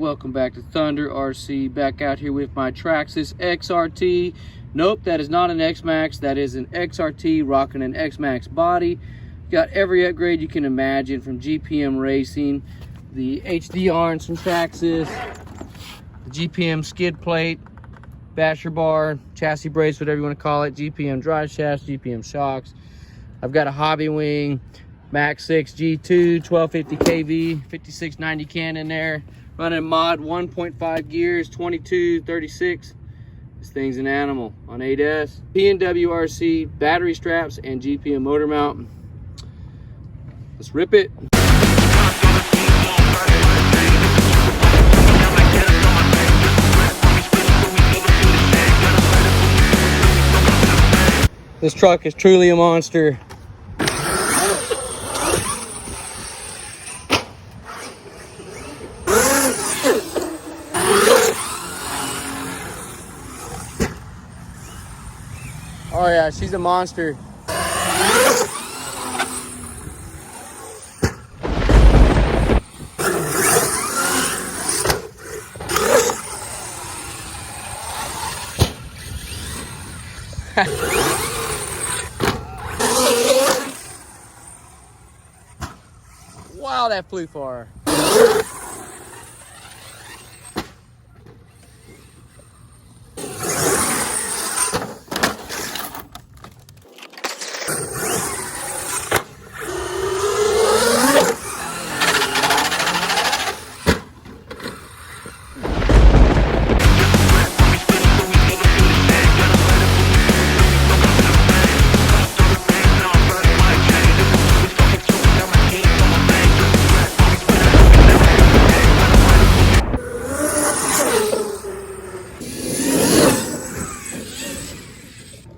welcome back to Thunder RC. Back out here with my Traxxas XRT. Nope, that is not an X-Max, that is an XRT rocking an X-Max body. Got every upgrade you can imagine from GPM Racing, the HD arms from Traxxas, the GPM skid plate, basher bar, chassis brace, whatever you want to call it, GPM drive shafts, GPM shocks. I've got a hobby wing, Max 6 G2, 1250 kV, 5690 can in there. Running mod 1.5 gears, 22, 36. This thing's an animal on 8S. P&W RC, battery straps, and GPM motor mount. Let's rip it. This truck is truly a monster. Oh yeah, she's a monster. Wow, that flew far.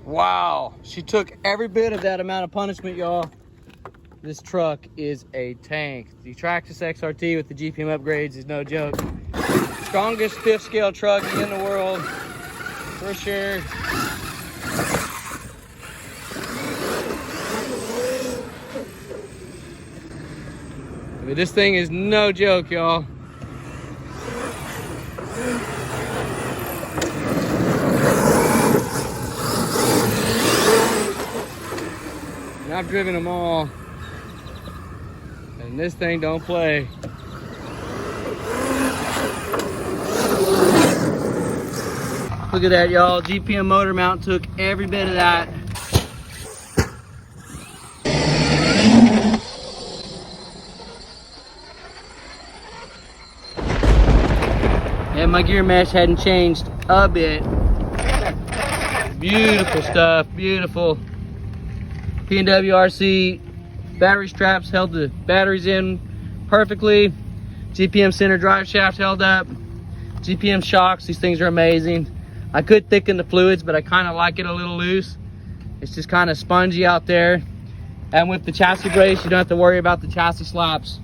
Wow, she took every bit of that amount of punishment, y'all. This truck is a tank. The Traxxas XRT with the GPM upgrades is no joke. Strongest fifth scale truck in the world, for sure. I mean, this thing is no joke, y'all. I've driven them all, and this thing don't play. Look at that, y'all. GPM motor mount took every bit of that. And my gear mesh hadn't changed a bit. Beautiful stuff, beautiful. P&W RC battery straps held the batteries in perfectly. GPM center drive shaft held up. GPM shocks, these things are amazing. I could thicken the fluids, but I kind of like it a little loose. It's just kind of spongy out there. And with the chassis brace, you don't have to worry about the chassis slaps.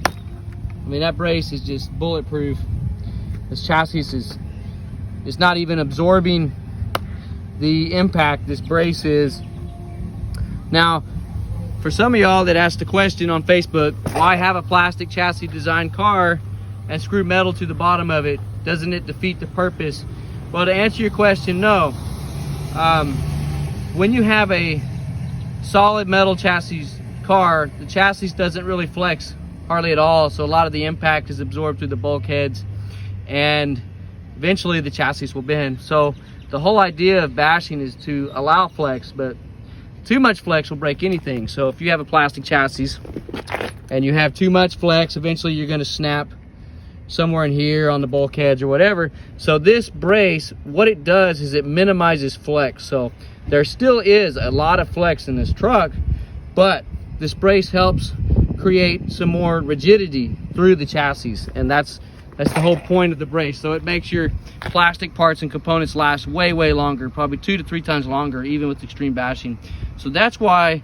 I mean, that brace is just bulletproof. This chassis is not even absorbing the impact this brace is. Now, for some of y'all that asked the question on Facebook, why have a plastic chassis designed car and screw metal to the bottom of it? Doesn't it defeat the purpose? Well, to answer your question, no. When you have a solid metal chassis car, the chassis doesn't really flex hardly at all. So a lot of the impact is absorbed through the bulkheads, and eventually the chassis will bend. So the whole idea of bashing is to allow flex, but too much flex will break anything. So if you have a plastic chassis and you have too much flex, eventually you're going to snap somewhere in here on the bulkheads or whatever. So this brace, what it does is it minimizes flex. So there still is a lot of flex in this truck, but this brace helps create some more rigidity through the chassis, and that's the whole point of the brace. So it makes your plastic parts and components last way longer, probably 2 to 3 times longer, even with extreme bashing. So that's why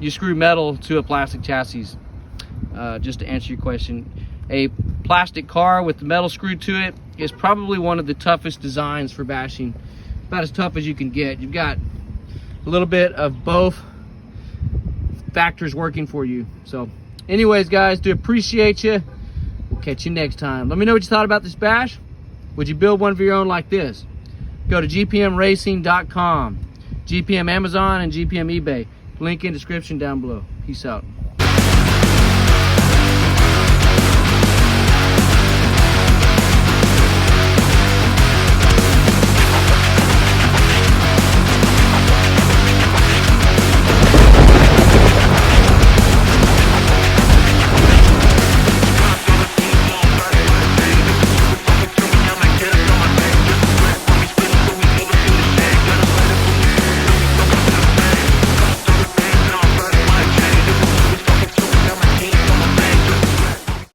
you screw metal to a plastic chassis. Just to answer your question, a plastic car with the metal screwed to it is probably one of the toughest designs for bashing. About as tough as you can get. You've got a little bit of both factors working for you. So anyways, guys, do appreciate you. catch you next time. Let me know what you thought about this bash. Would you build one of your own like this? Go to gpmracing.com, GPM Amazon and GPM eBay. Link in description down below. Peace out.